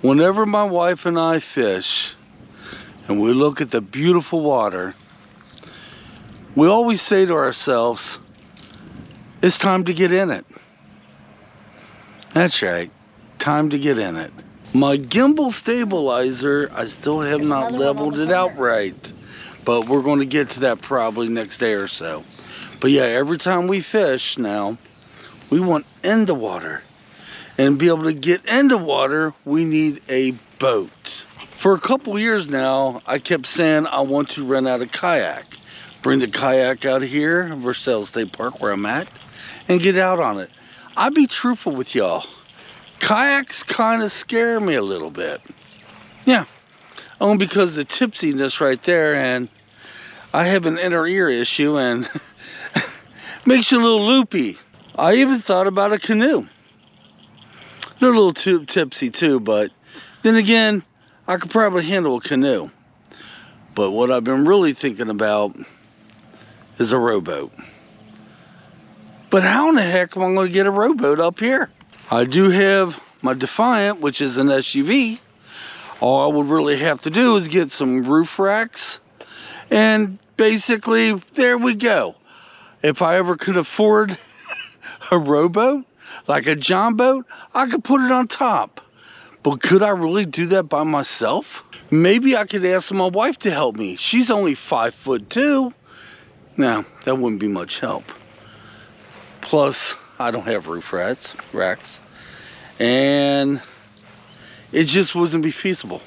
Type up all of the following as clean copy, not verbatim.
Whenever my wife and I fish and we look at the beautiful water, we always say to ourselves, it's time to get in it. That's right, time to get in it. My gimbal stabilizer, I still have not leveled it out right, but we're going to get to that probably next day or so. But yeah, every time we fish now, we want in the water. And to be able to get into water, we need a boat. For a couple years now, I kept saying I want to rent out a kayak. Bring the kayak out here, Versailles State Park where I'm at, and get out on it. I'll be truthful with y'all. Kayaks kind of scare me a little bit. Yeah, only because of the tipsiness right there, and I have an inner ear issue and makes you a little loopy. I even thought about a canoe. They're a little too tipsy too, but then again, I could probably handle a canoe. But what I've been really thinking about is a rowboat. But how in the heck am I going to get a rowboat up here? I do have my Defiant, which is an SUV. All I would really have to do is get some roof racks. And basically, there we go. If I ever could afford a rowboat, like a John boat, I could put it on top. But could I really do that by myself? Maybe I could ask my wife to help me. She's only 5'2". Now, that wouldn't be much help. Plus, I don't have roof racks. And it just wasn't be feasible.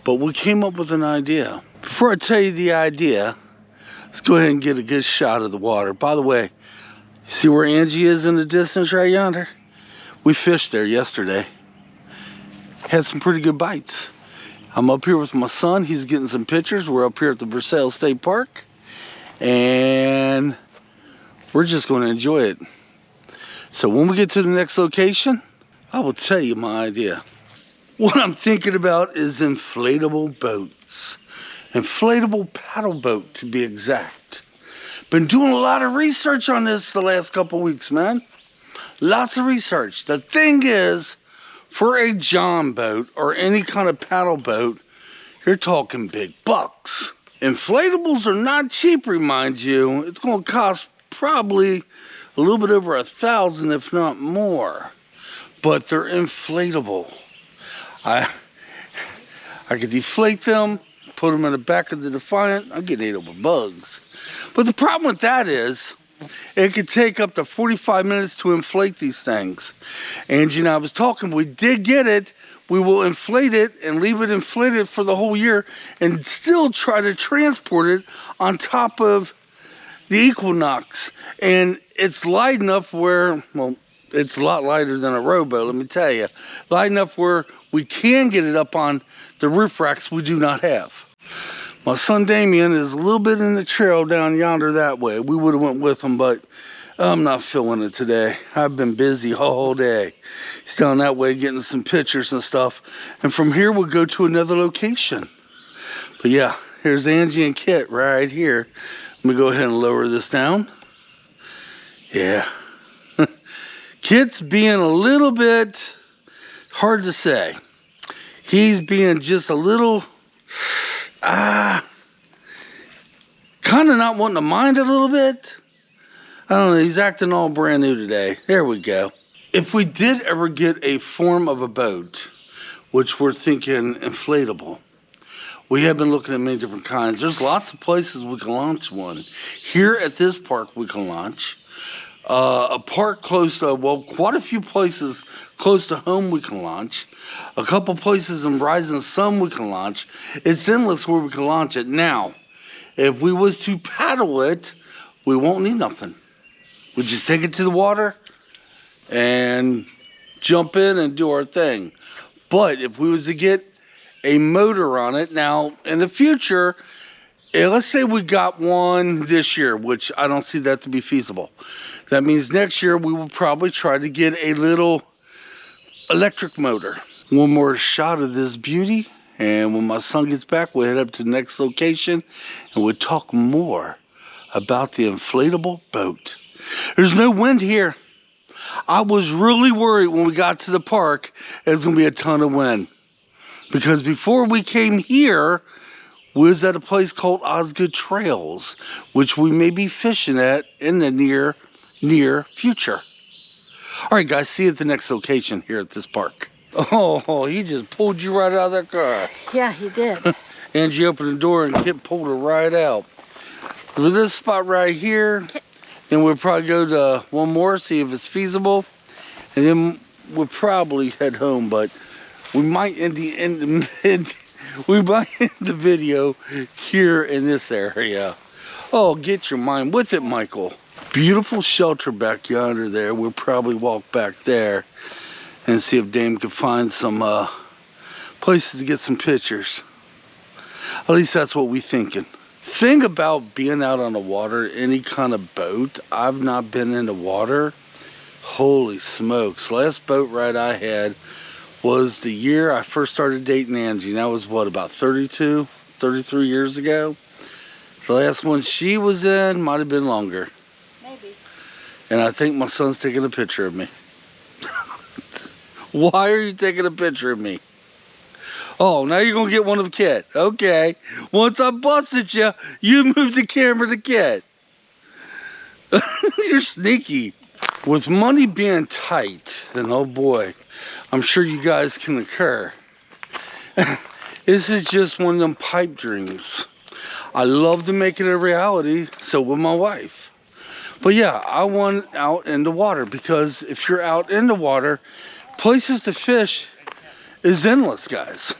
But we came up with an idea. Before I tell you the idea, let's go ahead and get a good shot of the water. By the way, see where Angie is in the distance right yonder? We fished there yesterday. Had some pretty good bites. I'm up here with my son. He's getting some pictures. We're up here at the Versailles State Park. And we're just going to enjoy it. So when we get to the next location, I will tell you my idea. What I'm thinking about is inflatable boats. Inflatable paddle boat, to be exact. Been doing a lot of research on this the last couple weeks, man. Lots of research. The thing is, for a John boat or any kind of paddle boat, you're talking big bucks. Inflatables are not cheap, remind you. It's going to cost probably a little bit over $1,000, if not more. But they're inflatable. I could deflate them, put them in the back of the Defiant. I'm getting ate over bugs. But the problem with that is, it could take up to 45 minutes to inflate these things. Angie and I was talking, we did get it. We will inflate it and leave it inflated for the whole year and still try to transport it on top of the Equinox. And it's light enough where, well, it's a lot lighter than a rowboat, let me tell you. Light enough where we can get it up on the roof racks we do not have. My son Damien is a little bit in the trail down yonder that way. We would have went with him, but I'm not feeling it today. I've been busy all day. He's down that way getting some pictures and stuff. And from here, we'll go to another location. But yeah, here's Angie and Kit right here. Let me go ahead and lower this down. Yeah. Kit's being a little bit hard to say. He's being just a little... kind of not wanting to mind a little bit. I don't know, he's acting all brand new today. There we go. If we did ever get a form of a boat, which we're thinking inflatable, we have been looking at many different kinds. There's lots of places we can launch one. Here at this park we can launch. A park close to, well, quite a few places close to home we can launch. A couple places in Rising Sun we can launch. It's endless where we can launch it. Now, if we was to paddle it, we won't need nothing. We just take it to the water and jump in and do our thing. But if we was to get a motor on it, now in the future, let's say we got one this year, which I don't see that to be feasible. That means next year we will probably try to get a little electric motor. One more shot of this beauty, and when my son gets back, we'll head up to the next location and we'll talk more about the inflatable boat. There's no wind here. I was really worried when we got to the park it was going to be a ton of wind. Because before we came here, we was at a place called Osgood Trails, which we may be fishing at in the near future. All right, guys, see you at the next location here at this park. Oh, he just pulled you right out of that car. Yeah, he did. Angie opened the door and Kip pulled her right out. With this spot right here, then we'll probably go to one more, see if it's feasible, and then we'll probably head home. But we might end the video here in this area. Oh, get your mind with it, Michael. Beautiful shelter back yonder there. We'll probably walk back there and see if Dame can find some places to get some pictures. At least that's what we're thinking. Thing about being out on the water, any kind of boat, I've not been in the water. Holy smokes. Last boat ride I had was the year I first started dating Angie. And that was what, about 32, 33 years ago? The last one she was in might have been longer. Maybe. And I think my son's taking a picture of me. Why are you taking a picture of me? Oh, now you're going to get one of Kit. Okay. Once I busted you, you moved the camera to Kit. You're sneaky. With money being tight, and oh boy, I'm sure you guys can occur. This is just one of them pipe dreams. I love to make it a reality, so with my wife. But yeah, I want out in the water, because if you're out in the water, places to fish is endless, guys.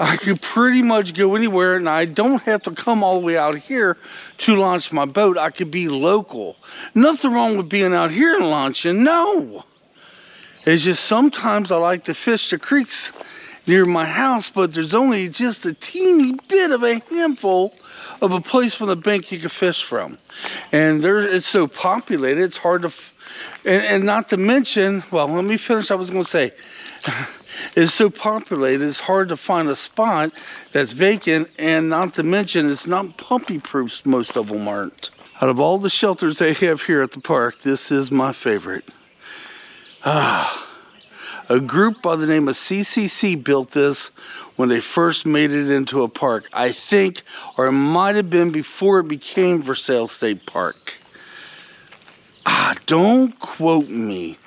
I could pretty much go anywhere, and I don't have to come all the way out here to launch my boat. I could be local. Nothing wrong with being out here and launching, no. It's just sometimes I like to fish the creeks near my house, but there's only just a teeny bit of a handful of a place from the bank you can fish from. And it's so populated, it's hard to, and not to mention, well, let me finish. I was going to say, it's so populated, it's hard to find a spot that's vacant, and not to mention, it's not puppy proof, most of them aren't. Out of all the shelters they have here at the park, this is my favorite. A group by the name of CCC built this when they first made it into a park, I think, or it might have been before it became Versailles State Park. Don't quote me.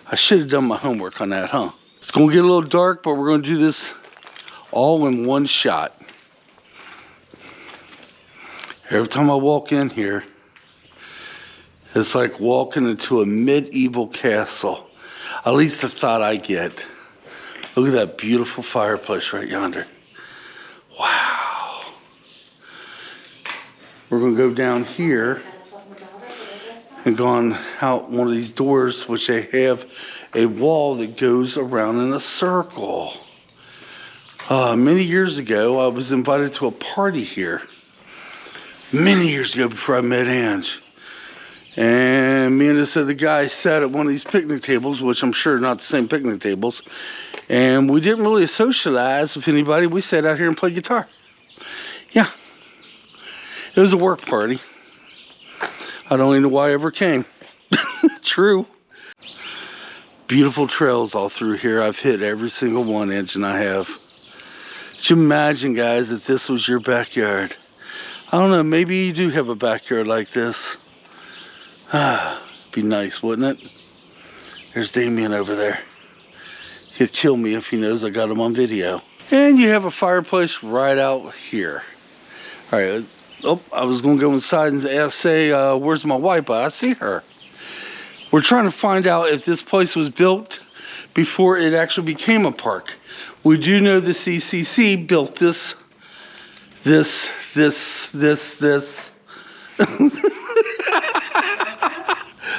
I should have done my homework on that, huh? It's going to get a little dark, but we're going to do this all in one shot. Every time I walk in here, it's like walking into a medieval castle. At least the thought I get. Look at that beautiful fireplace right yonder. Wow. We're going to go down here and go on out one of these doors, which they have a wall that goes around in a circle. Many years ago, I was invited to a party here. Many years ago, before I met Angie. And me and this other guy sat at one of these picnic tables, which I'm sure are not the same picnic tables. And we didn't really socialize with anybody. We sat out here and played guitar. Yeah. It was a work party. I don't even know why I ever came. True. Beautiful trails all through here. I've hit every single one, Angie and I have. Just imagine, guys, if this was your backyard. I don't know, maybe you do have a backyard like this. Be nice, wouldn't it? There's Damien over there. He'll kill me if he knows I got him on video. And you have a fireplace right out here. All right. Oh, I was going to go inside and say, where's my wife? But I see her. We're trying to find out if this place was built before it actually became a park. We do know the CCC built this.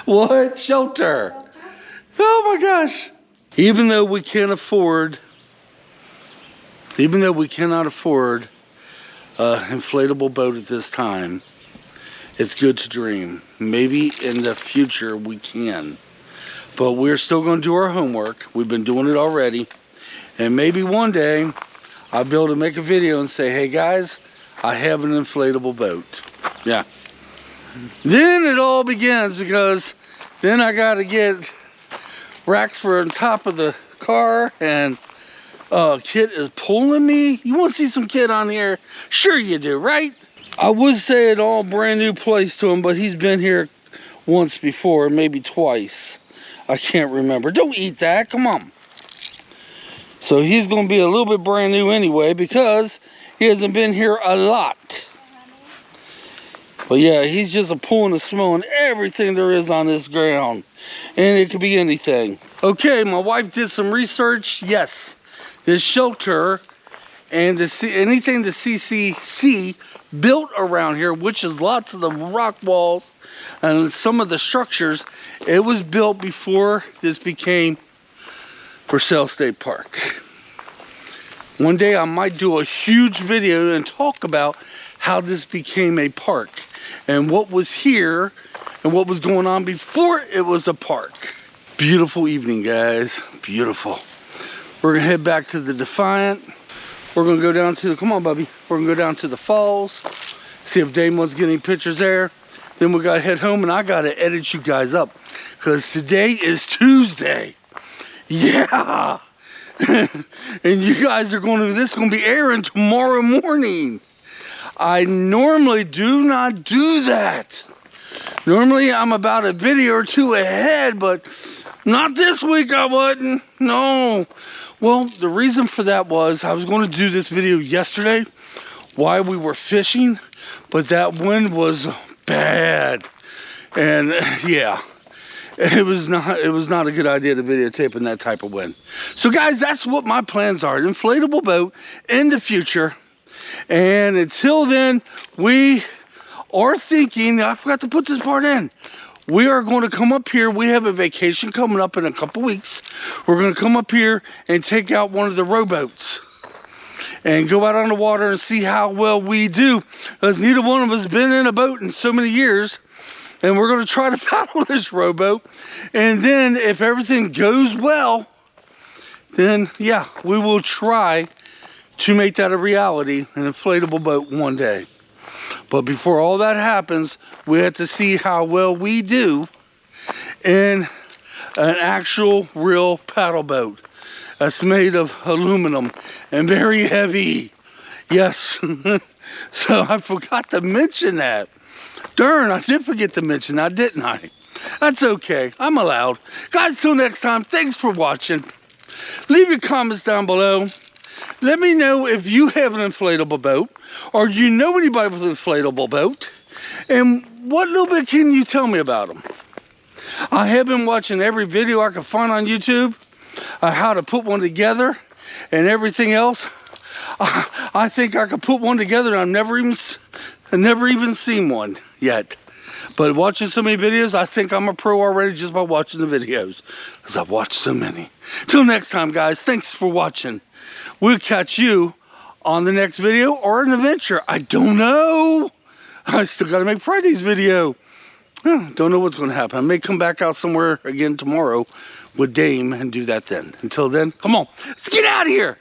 What? Shelter. Oh my gosh. Even though we cannot afford inflatable boat at this time, it's good to dream. Maybe in the future we can. But we're still going to do our homework. We've been doing it already. And maybe one day I'll be able to make a video and say, hey guys, I have an inflatable boat. Yeah. Then it all begins, because Then I gotta get racks for on top of the car, and Kit is pulling me. You want to see some Kit on the air? Sure you do, right? I would say it all brand new place to him, but he's been here once before, maybe twice. I can't remember. Don't eat that, come on. So he's gonna be a little bit brand new anyway, because he hasn't been here a lot. But yeah, he's just a pulling and smelling everything there is on this ground. And it could be anything. Okay, my wife did some research. Yes, this shelter and anything the CCC built around here, which is lots of the rock walls and some of the structures, it was built before this became for sale state park. One day I might do a huge video and talk about how this became a park and what was here and what was going on before it was a park. Beautiful evening, guys, beautiful. We're gonna head back to the Defiant. We're gonna go down to, come on, Bubby. We're gonna go down to the falls, see if Dame wants to get any pictures there. Then we gotta head home, and I gotta edit you guys up because today is Tuesday. Yeah. And you guys are going to, this is going to be airing tomorrow morning. I normally do not do that. Normally I'm about a video or two ahead, but not this week I wasn't. No. Well, the reason for that was I was going to do this video yesterday while we were fishing, but that wind was bad. And yeah. It was not a good idea to videotape in that type of wind. So guys, that's what my plans are. An inflatable boat in the future. And until then, we are thinking, I forgot to put this part in. We are going to come up here. We have a vacation coming up in a couple weeks. We're going to come up here and take out one of the rowboats and go out on the water and see how well we do. Because neither one of us has been in a boat in so many years. And we're going to try to paddle this rowboat. And then if everything goes well, then yeah, we will try to make that a reality, an inflatable boat one day. But before all that happens, we have to see how well we do in an actual real paddle boat that's made of aluminum and very heavy. Yes. So I forgot to mention that. Darn, I did forget to mention that, didn't I? That's okay, I'm allowed. Guys, till next time, thanks for watching. Leave your comments down below. Let me know if you have an inflatable boat, or do you know anybody with an inflatable boat, and what little bit can you tell me about them? I have been watching every video I can find on YouTube, how to put one together, and everything else. I think I could put one together, and I've never even seen one yet. But watching so many videos, I think I'm a pro already just by watching the videos, because I've watched so many. Till next time, guys, thanks for watching. We'll catch you on the next video or an adventure. I don't know. I still got to make Friday's video. Don't know what's going to happen. I may come back out somewhere again tomorrow with Dame and do that then. Until then, come on, let's get out of here.